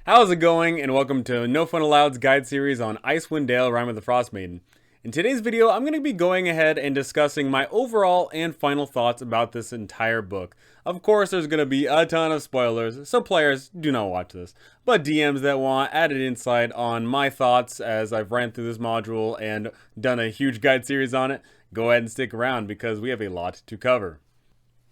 How's it going, and welcome to No Fun Alloved's guide series on Icewind Dale, Rime of the Frostmaiden. In today's video, I'm going to be going ahead and discussing my overall and final thoughts about this entire book. Of course, there's going to be a ton of spoilers, so players, do not watch this. But DMs that want added insight on my thoughts as I've ran through this module and done a huge guide series on it, go ahead and stick around because we have a lot to cover.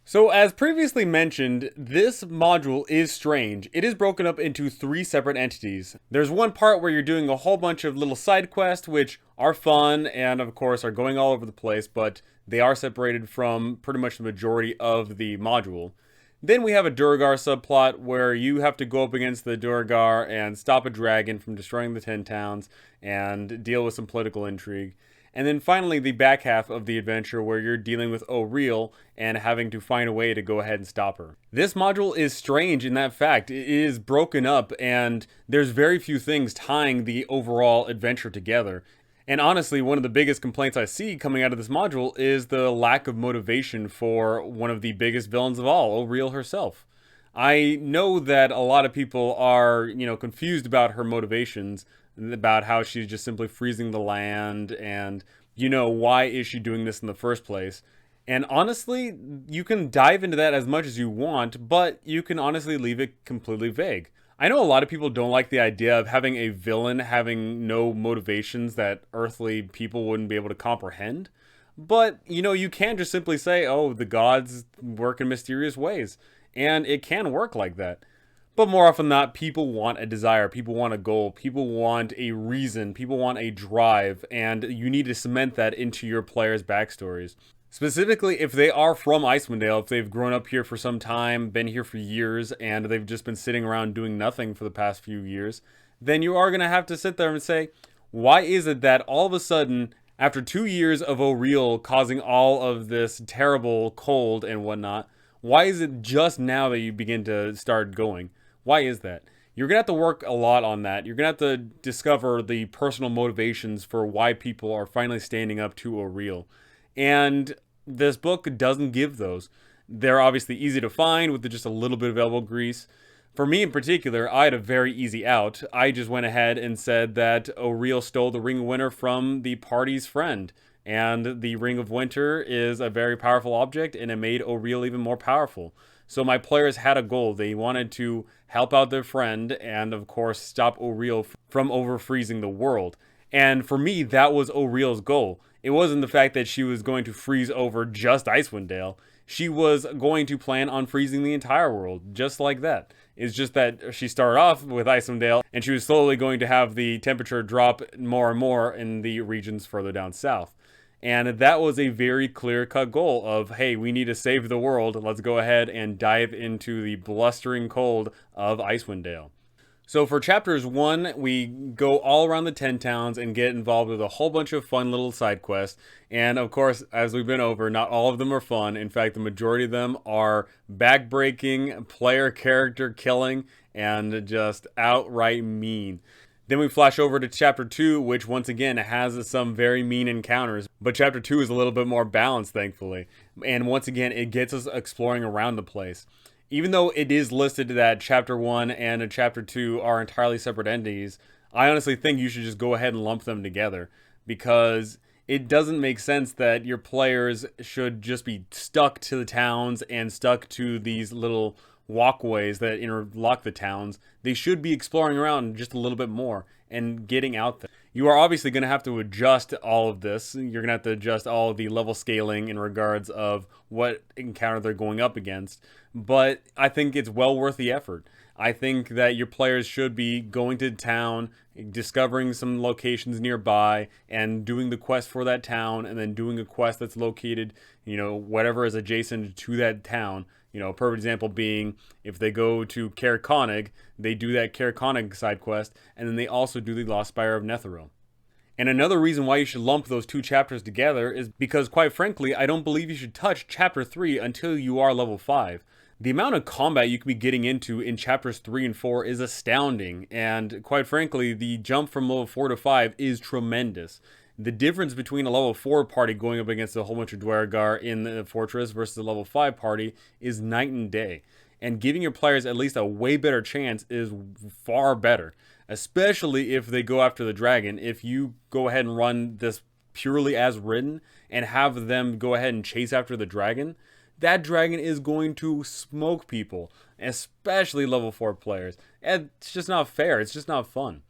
So as previously mentioned, this module is strange. It is broken up into 3 separate entities. There's one part where you're doing a whole bunch of little side quests, which are fun and of course are going all over the place, but they are separated from pretty much the majority of the module. Then we have a Duergar subplot where you have to go up against the Duergar and stop a dragon from destroying the 10 towns and deal with some political intrigue. And then finally, the back half of the adventure where you're dealing with Auril and having to find a way to go ahead and stop her. This module is strange in that fact. It is broken up and there's very few things tying the overall adventure together. And honestly, one of the biggest complaints I see coming out of this module is the lack of motivation for one of the biggest villains of all, Auril herself. I know that a lot of people are, confused about her motivations, about how she's just simply freezing the land and, why is she doing this in the first place? And honestly, you can dive into that as much as you want, but you can honestly leave it completely vague. I know a lot of people don't like the idea of having a villain having no motivations that earthly people wouldn't be able to comprehend. But, you can just simply say, oh, the gods work in mysterious ways. And it can work like that. But more often than not, people want a desire, people want a goal, people want a reason, people want a drive, and you need to cement that into your players' backstories. Specifically, if they are from Icewind Dale, if they've grown up here for some time, been here for years, and they've just been sitting around doing nothing for the past few years, then you are going to have to sit there and say, why is it that all of a sudden, after 2 years of Auril causing all of this terrible cold and whatnot, why is it just now that you begin to start going? Why is that? You're going to have to work a lot on that. You're going to have to discover the personal motivations for why people are finally standing up to Auril. And this book doesn't give those. They're obviously easy to find with just a little bit of elbow grease. For me in particular, I had a very easy out. I just went ahead and said that Auril stole the Ring of Winter from the party's friend. And the Ring of Winter is a very powerful object, and it made Auril even more powerful. So my players had a goal. They wanted to help out their friend and, of course, stop Auril from over-freezing the world. And for me, that was Auril's goal. It wasn't the fact that she was going to freeze over just Icewind Dale. She was going to plan on freezing the entire world, just like that. It's just that she started off with Icewind Dale, and she was slowly going to have the temperature drop more and more in the regions further down south. And that was a very clear-cut goal of, hey, we need to save the world. Let's go ahead and dive into the blustering cold of Icewind Dale. So for chapters 1, we go all around the 10 towns and get involved with a whole bunch of fun little side quests. And of course, as we've been over, not all of them are fun. In fact, the majority of them are backbreaking, player character killing, and just outright mean. Then we flash over to chapter 2, which once again has some very mean encounters. But chapter 2 is a little bit more balanced, thankfully. And once again, it gets us exploring around the place. Even though it is listed that chapter 1 and chapter 2 are entirely separate entities, I honestly think you should just go ahead and lump them together. Because it doesn't make sense that your players should just be stuck to the towns and stuck to these little walkways that interlock the towns. They should be exploring around just a little bit more and getting out there. You are obviously going to have to adjust all of this. You're going to have to adjust all of the level scaling in regards of what encounter they're going up against. But I think it's well worth the effort. I think that your players should be going to town, discovering some locations nearby, and doing the quest for that town, and then doing a quest that's located, whatever is adjacent to that town. A perfect example being, if they go to Caer Konig, they do that Caer Konig side quest, and then they also do the Lost Spire of Netheril. And another reason why you should lump those 2 chapters together is because, quite frankly, I don't believe you should touch chapter 3 until you are level 5. The amount of combat you could be getting into in chapters 3 and 4 is astounding, and quite frankly, the jump from level 4 to 5 is tremendous. The difference between a level 4 party going up against a whole bunch of Duergar in the fortress versus a level 5 party is night and day. and giving your players at least a way better chance is far better, especially if they go after the dragon. If you go ahead and run this purely as written and have them go ahead and chase after the dragon, that dragon is going to smoke people, especially level 4 players. And it's just not fair. It's just not fun.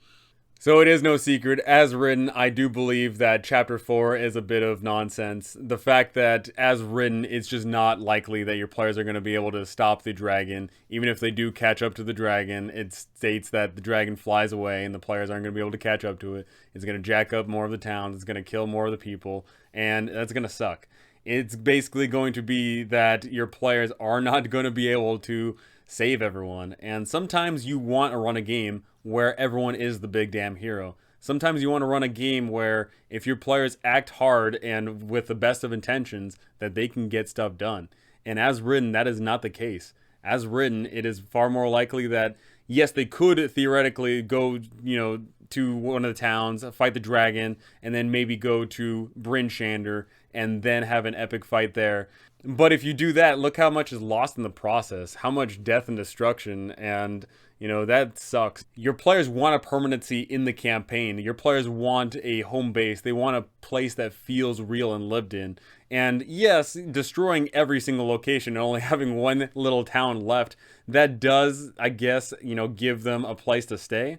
So it is no secret, as written, I do believe that Chapter 4 is a bit of nonsense. The fact that, as written, it's just not likely that your players are going to be able to stop the dragon. Even if they do catch up to the dragon, it states that the dragon flies away and the players aren't going to be able to catch up to it. It's going to jack up more of the towns, it's going to kill more of the people, and that's going to suck. It's basically going to be that your players are not going to be able to save everyone. And sometimes you want to run a game where everyone is the big damn hero. Sometimes you want to run a game where if your players act hard and with the best of intentions, that they can get stuff done. And as written, that is not the case. As written, it is far more likely that, yes, they could theoretically go, to one of the towns, fight the dragon, and then maybe go to Bryn Shander and then have an epic fight there. But if you do that, look how much is lost in the process, how much death and destruction, and that sucks. Your players want a permanency in the campaign. Your players want a home base. They want a place that feels real and lived in. And yes, destroying every single location and only having one little town left, that does, I guess, give them a place to stay.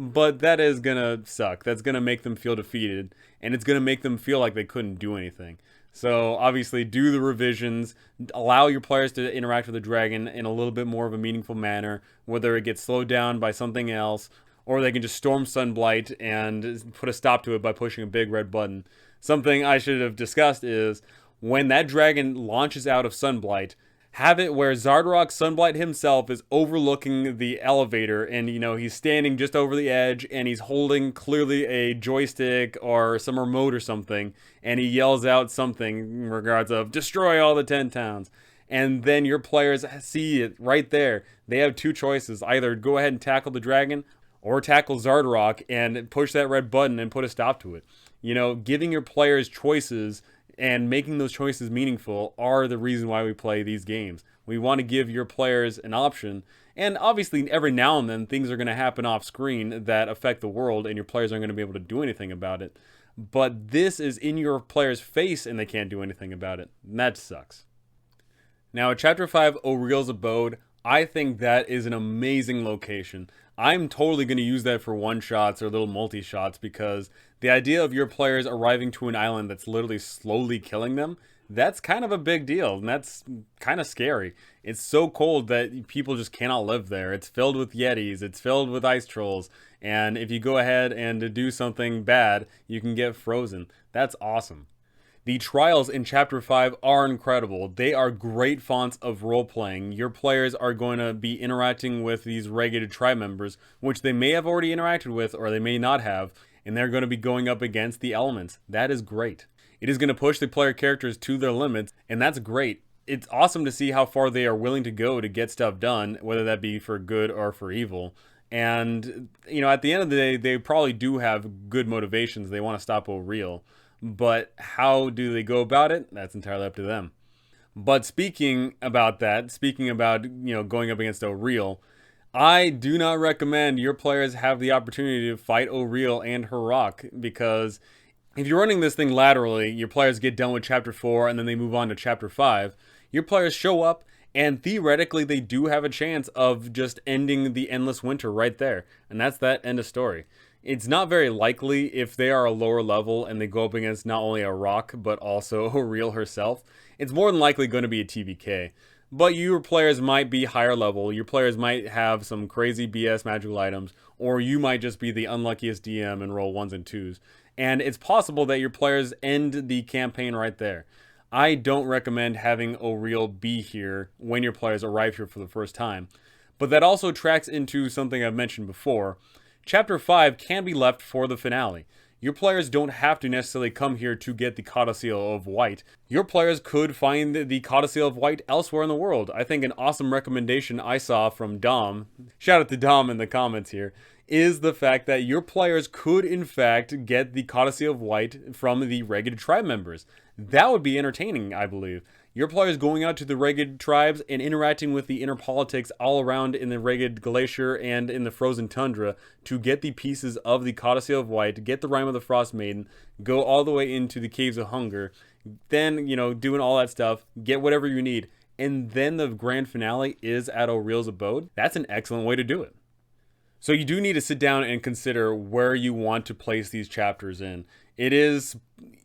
But that is gonna suck. That's gonna make them feel defeated, and it's gonna make them feel like they couldn't do anything. So obviously do the revisions, allow your players to interact with the dragon in a little bit more of a meaningful manner, whether it gets slowed down by something else, or they can just storm Sunblight and put a stop to it by pushing a big red button. Something I should have discussed is, when that dragon launches out of Sunblight, have it where Xardarok Sunblight himself is overlooking the elevator, and he's standing just over the edge and he's holding clearly a joystick or some remote or something, and he yells out something in regards of destroy all the 10 towns. And then your players see it right there. They have two choices: either go ahead and tackle the dragon or tackle Xardarok and push that red button and put a stop to it. Giving your players choices and making those choices meaningful are the reason why we play these games. We want to give your players an option, and obviously every now and then things are going to happen off screen that affect the world and your players aren't going to be able to do anything about it. But this is in your players' face and they can't do anything about it. And that sucks. Now, at Chapter 5, Auril's Abode, I think that is an amazing location. I'm totally going to use that for one-shots or little multi-shots, because the idea of your players arriving to an island that's literally slowly killing them, that's kind of a big deal, and that's kind of scary. It's so cold that people just cannot live there. It's filled with yetis, it's filled with ice trolls, and if you go ahead and do something bad, you can get frozen. That's awesome. The trials in Chapter 5 are incredible. They are great fonts of role-playing. Your players are going to be interacting with these regulated tribe members, which they may have already interacted with or they may not have, and they're going to be going up against the elements. That is great. It is going to push the player characters to their limits, and that's great. It's awesome to see how far they are willing to go to get stuff done, whether that be for good or for evil. And, at the end of the day, they probably do have good motivations. They want to stop Auril. But how do they go about it? That's entirely up to them. But speaking about going up against Auril, I do not recommend your players have the opportunity to fight Auril and her rock, because if you're running this thing laterally, your players get done with Chapter 4 and then they move on to Chapter 5, your players show up and theoretically they do have a chance of just ending the endless winter right there. And that's that, end of story. It's not very likely if they are a lower level and they go up against not only a rock but also Auril herself. It's more than likely going to be a TVK. But your players might be higher level, your players might have some crazy BS magical items, or you might just be the unluckiest DM and roll 1s and 2s. And it's possible that your players end the campaign right there. I don't recommend having Auril be here when your players arrive here for the first time. But that also tracks into something I've mentioned before. Chapter 5 can be left for the finale. Your players don't have to necessarily come here to get the Codicil of White. Your players could find the Codicil of White elsewhere in the world. I think an awesome recommendation I saw from Dom, shout out to Dom in the comments here, is the fact that your players could in fact get the Codicil of White from the regulated tribe members. That would be entertaining, I believe. Your players going out to the Ragged tribes and interacting with the inner politics all around in the Ragged Glacier and in the Frozen Tundra to get the pieces of the Codicil of White, get the Rime of the Frostmaiden, go all the way into the Caves of Hunger, then, doing all that stuff, get whatever you need, and then the grand finale is at Auril's Abode. That's an excellent way to do it. So you do need to sit down and consider where you want to place these chapters in. It is,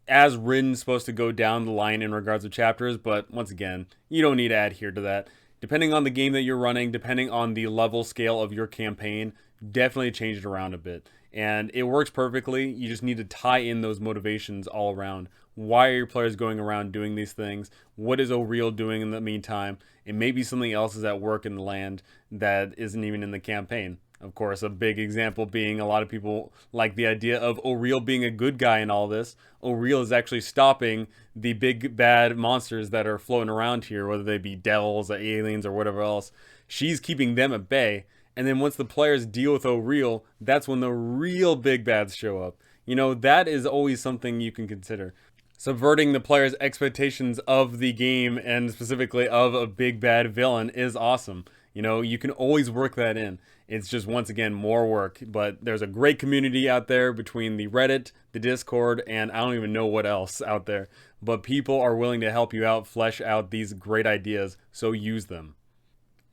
as written, supposed to go down the line in regards to chapters, but once again, you don't need to adhere to that. Depending on the game that you're running, depending on the level scale of your campaign, definitely change it around a bit. And it works perfectly. You just need to tie in those motivations all around. Why are your players going around doing these things? What is Auril doing in the meantime? And maybe something else is at work in the land that isn't even in the campaign. Of course, a big example being a lot of people like the idea of Auril being a good guy in all this. Auril is actually stopping the big bad monsters that are floating around here, whether they be devils or aliens or whatever else. She's keeping them at bay. And then once the players deal with Auril, that's when the real big bads show up. That is always something you can consider. Subverting the players' expectations of the game and specifically of a big bad villain is awesome. You can always work that in. It's just, once again, more work. But there's a great community out there between the Reddit, the Discord, and I don't even know what else out there. But people are willing to help you out, flesh out these great ideas, so use them.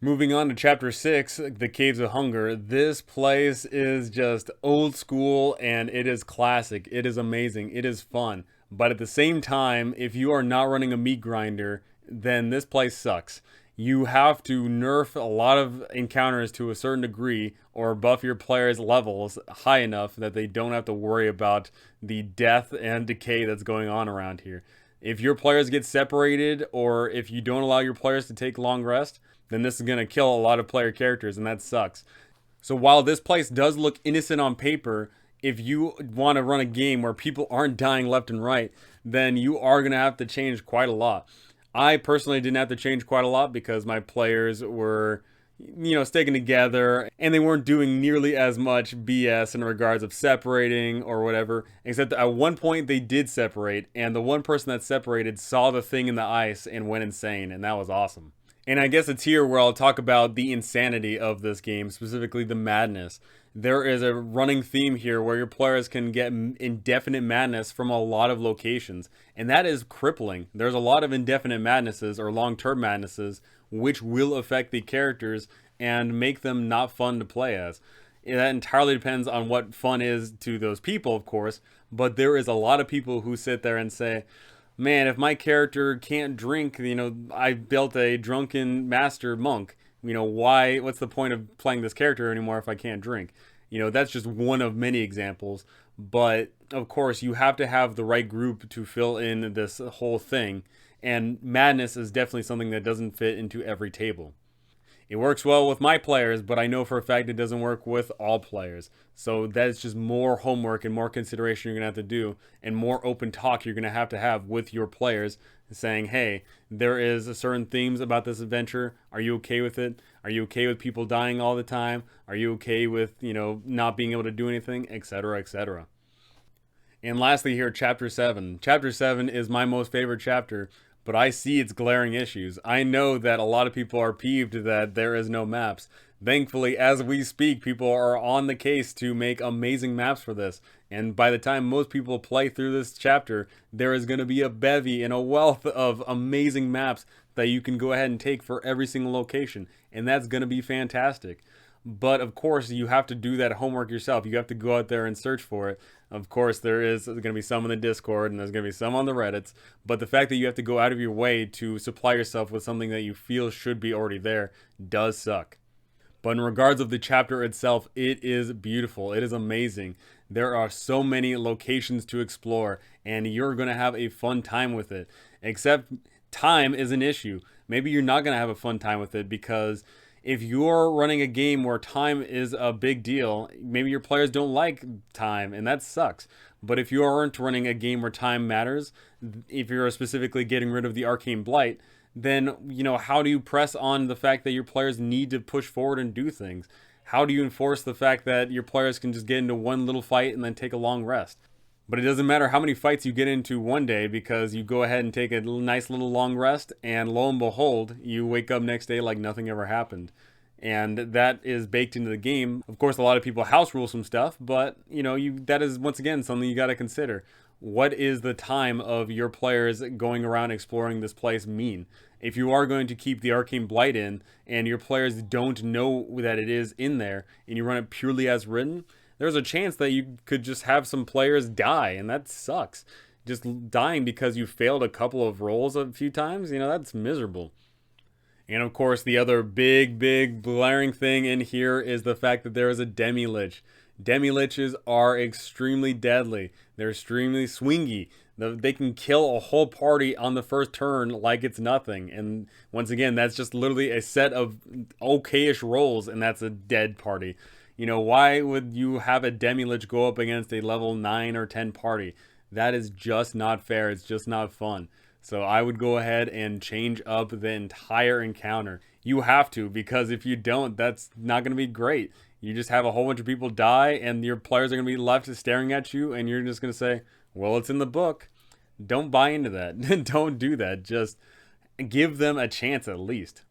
Moving on to Chapter 6, The Caves of Hunger. This place is just old school, and it is classic. It is amazing. It is fun. But at the same time, if you are not running a meat grinder, then this place sucks. You have to nerf a lot of encounters to a certain degree or buff your players' levels high enough that they don't have to worry about the death and decay that's going on around here. If your players get separated or if you don't allow your players to take long rest, then this is going to kill a lot of player characters, and that sucks. So while this place does look innocent on paper, if you want to run a game where people aren't dying left and right, then you are going to have to change quite a lot. I personally didn't have to change quite a lot because my players were, sticking together and they weren't doing nearly as much BS in regards of separating or whatever, except at one point they did separate, and the one person that separated saw the thing in the ice and went insane, and that was awesome. And I guess it's here where I'll talk about the insanity of this game, specifically the madness. There is a running theme here where your players can get indefinite madness from a lot of locations, and that is crippling. There's a lot of indefinite madnesses or long-term madnesses which will affect the characters and make them not fun to play as. That entirely depends on what fun is to those people, of course, but there is a lot of people who sit there and say, man, if my character can't drink, I built a drunken master monk. What's the point of playing this character anymore if I can't drink? That's just one of many examples. But, of course, you have to have the right group to fill in this whole thing. And madness is definitely something that doesn't fit into every table. It works well with my players, but I know for a fact it doesn't work with all players. So that's just more homework and more consideration you're going to have to do, and more open talk you're going to have with your players, saying, hey, there is a certain themes about this adventure. Are you okay with it? Are you okay with people dying all the time? Are you okay with, not being able to do anything, etc., etc.? And lastly here, Chapter 7. Chapter 7 is my most favorite chapter, but I see its glaring issues. I know that a lot of people are peeved that there is no maps. Thankfully, as we speak, people are on the case to make amazing maps for this. And by the time most people play through this chapter, there is going to be a bevy and a wealth of amazing maps that you can go ahead and take for every single location. And that's going to be fantastic. But of course, you have to do that homework yourself. You have to go out there and search for it. Of course, there's going to be some in the Discord and there's going to be some on the Reddits. But the fact that you have to go out of your way to supply yourself with something that you feel should be already there does suck. But in regards of the chapter itself, it is beautiful. It is amazing. There are so many locations to explore, and you're going to have a fun time with it. Except time is an issue. Maybe you're not going to have a fun time with it because if you're running a game where time is a big deal, maybe your players don't like time, and that sucks. But if you aren't running a game where time matters, if you're specifically getting rid of the Arcane Blight, then, how do you press on the fact that your players need to push forward and do things? How do you enforce the fact that your players can just get into one little fight and then take a long rest? But it doesn't matter how many fights you get into one day, because you go ahead and take a nice little long rest, and lo and behold, you wake up next day like nothing ever happened. And that is baked into the game. Of course, a lot of people house rule some stuff, but that is once again something you got to consider. What is the time of your players going around exploring this place mean? If you are going to keep the Arcane Blight in, and your players don't know that it is in there, and you run it purely as written, there's a chance that you could just have some players die, and that sucks. Just dying because you failed a couple of rolls a few times, that's miserable. And of course, the other big blaring thing in here is the fact that there is a Demi-Lich. Demi-Liches are extremely deadly. They're extremely swingy. They can kill a whole party on the first turn like it's nothing. And once again, that's just literally a set of okayish rolls, and that's a dead party. Why would you have a Demi-Lich go up against a level 9 or 10 party? That is just not fair. It's just not fun. So I would go ahead and change up the entire encounter. You have to, because if you don't, that's not going to be great. You just have a whole bunch of people die, and your players are going to be left staring at you, and you're just going to say, well, it's in the book. Don't buy into that. Don't do that. Just give them a chance at least.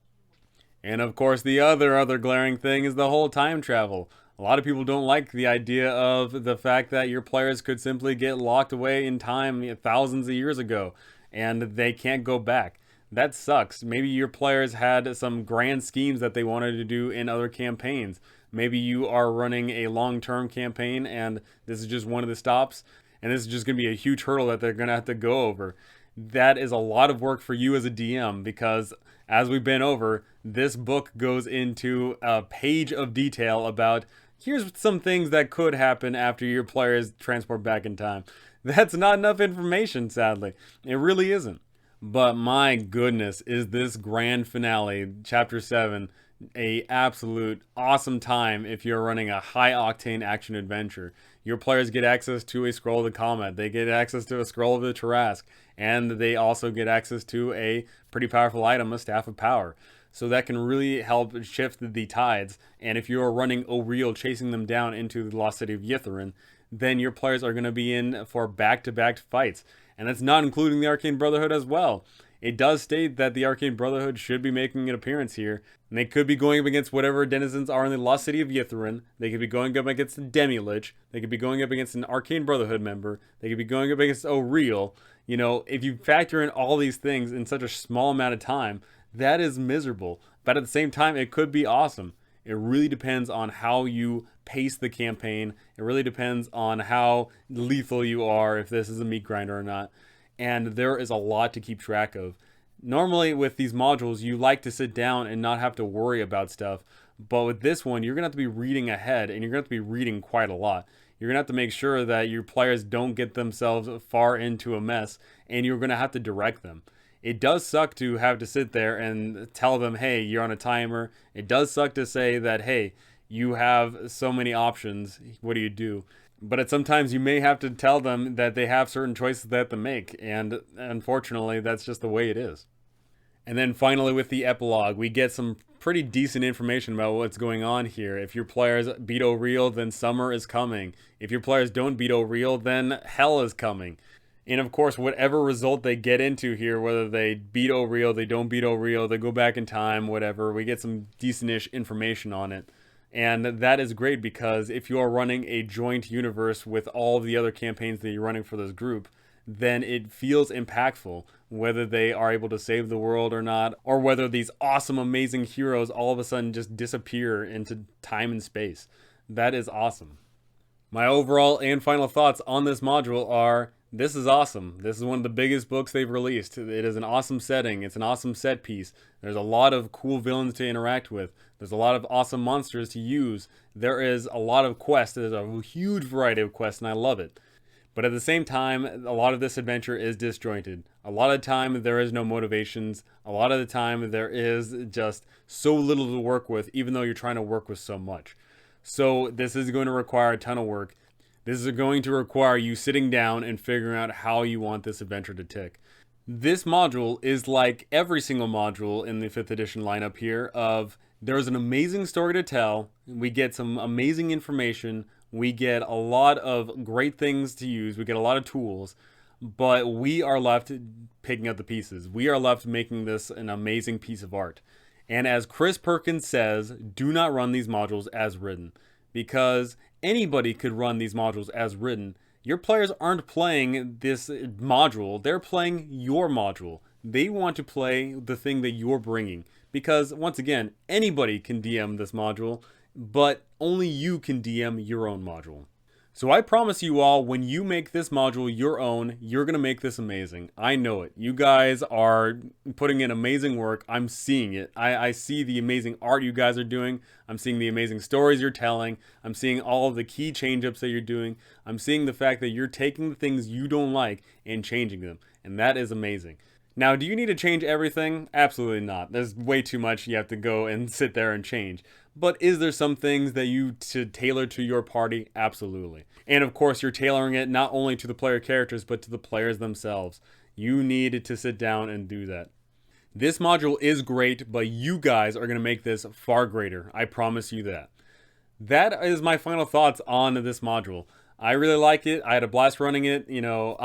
And of course, the other glaring thing is the whole time travel. A lot of people don't like the idea of the fact that your players could simply get locked away in time thousands of years ago, and they can't go back. That sucks. Maybe your players had some grand schemes that they wanted to do in other campaigns. Maybe you are running a long-term campaign, and this is just one of the stops, and this is just going to be a huge hurdle that they're going to have to go over. That is a lot of work for you as a DM, because as we've been over, this book goes into a page of detail about here's some things that could happen after your players transport back in time. That's not enough information, sadly. It really isn't. But my goodness, is this grand finale, Chapter 7, a absolute awesome time if you're running a high-octane action adventure. Your players get access to a Scroll of the Comet, they get access to a Scroll of the Tarrasque, and they also get access to a pretty powerful item, a Staff of Power. So that can really help shift the tides. And if you're running Auril chasing them down into the lost city of Ythryn, then your players are going to be in for back-to-back fights. And that's not including the Arcane Brotherhood as well. It does state that the Arcane Brotherhood should be making an appearance here. And they could be going up against whatever denizens are in the lost city of Ythryn. They could be going up against the Demi-Lich. They could be going up against an Arcane Brotherhood member. They could be going up against Auril. If you factor in all these things in such a small amount of time, that is miserable. But at the same time, it could be awesome. It really depends on how you pace the campaign. It really depends on how lethal you are, if this is a meat grinder or not. And there is a lot to keep track of. Normally with these modules, you like to sit down and not have to worry about stuff. But with this one, you're going to have to be reading ahead, and you're going to have to be reading quite a lot. You're going to have to make sure that your players don't get themselves far into a mess, and you're going to have to direct them. It does suck to have to sit there and tell them, hey, you're on a timer. It does suck to say that, hey, you have so many options. What do you do? But sometimes you may have to tell them that they have certain choices they have to make. And unfortunately, that's just the way it is. And then finally with the epilogue, we get some pretty decent information about what's going on here. If your players beat Auril, then summer is coming. If your players don't beat Auril, then hell is coming. And of course, whatever result they get into here, whether they beat Auril, they don't beat Auril, they go back in time, whatever, we get some decent-ish information on it. And that is great, because if you are running a joint universe with all of the other campaigns that you're running for this group, then it feels impactful, whether they are able to save the world or not, or whether these awesome, amazing heroes all of a sudden just disappear into time and space. That is awesome. My overall and final thoughts on this module are, this is awesome. This is one of the biggest books they've released. It is an awesome setting. It's an awesome set piece. There's a lot of cool villains to interact with. There's a lot of awesome monsters to use. There is a lot of quests. There's a huge variety of quests, and I love it. But at the same time, a lot of this adventure is disjointed. A lot of the time, there is no motivations. A lot of the time, there is just so little to work with, even though you're trying to work with so much. So this is going to require a ton of work. This is going to require you sitting down and figuring out how you want this adventure to tick. This module is like every single module in the 5th edition lineup here of There's an amazing story to tell. We get some amazing information. We get a lot of great things to use. We get a lot of tools, but we are left picking up the pieces. We are left making this an amazing piece of art. And as Chris Perkins says, do not run these modules as written, because anybody could run these modules as written. Your players aren't playing this module, they're playing your module. They want to play the thing that you're bringing, because once again, anybody can DM this module, but only you can DM your own module. So I promise you all, when you make this module your own, you're going to make this amazing. I know it. You guys are putting in amazing work. I'm seeing it. I see the amazing art you guys are doing. I'm seeing the amazing stories you're telling. I'm seeing all of the key change-ups that you're doing. I'm seeing the fact that you're taking the things you don't like and changing them. And that is amazing. Now, do you need to change everything? Absolutely not. There's way too much you have to go and sit there and change. But is there some things that you should tailor to your party? Absolutely. And of course, you're tailoring it not only to the player characters, but to the players themselves. You need to sit down and do that. This module is great, but you guys are going to make this far greater. I promise you that. That is my final thoughts on this module. I really like it. I had a blast running it. You know,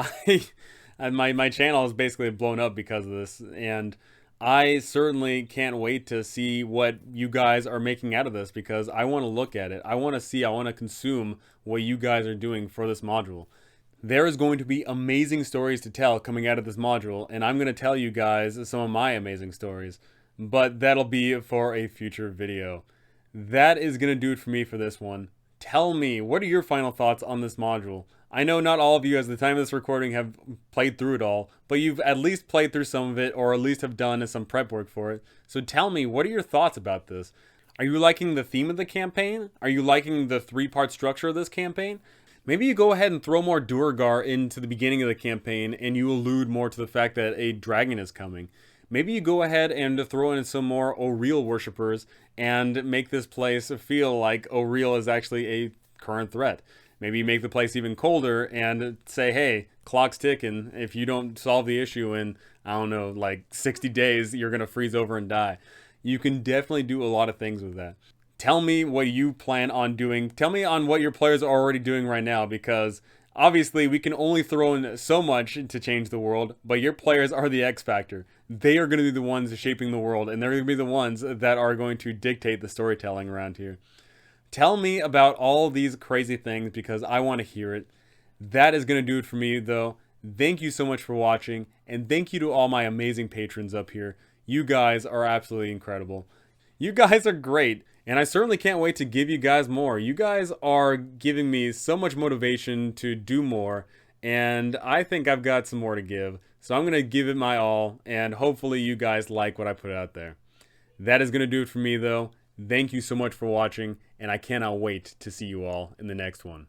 my channel is basically blown up because of this, and I certainly can't wait to see what you guys are making out of this, because I want to look at it. I want to see, I want to consume what you guys are doing for this module. There is going to be amazing stories to tell coming out of this module, and I'm going to tell you guys some of my amazing stories, but that'll be for a future video. That is going to do it for me for this one. Tell me, what are your final thoughts on this module? I know not all of you, at the time of this recording, have played through it all, but you've at least played through some of it, or at least have done some prep work for it. So tell me, what are your thoughts about this? Are you liking the theme of the campaign? Are you liking the three-part structure of this campaign? Maybe you go ahead and throw more Duergar into the beginning of the campaign, and you allude more to the fact that a dragon is coming. Maybe you go ahead and throw in some more Auril worshippers and make this place feel like Auril is actually a current threat. Maybe you make the place even colder and say, hey, clock's ticking. If you don't solve the issue in, I don't know, like 60 days, you're going to freeze over and die. You can definitely do a lot of things with that. Tell me what you plan on doing. Tell me on what your players are already doing right now, because obviously we can only throw in so much to change the world, but your players are the X factor. They are going to be the ones shaping the world, and they're going to be the ones that are going to dictate the storytelling around here. Tell me about all these crazy things, because I want to hear it. That is going to do it for me, though. Thank you so much for watching, and thank you to all my amazing patrons up here. You guys are absolutely incredible. You guys are great, and I certainly can't wait to give you guys more. You guys are giving me so much motivation to do more, and I think I've got some more to give. So I'm going to give it my all, and hopefully you guys like what I put out there. That is going to do it for me, though. Thank you so much for watching, and I cannot wait to see you all in the next one.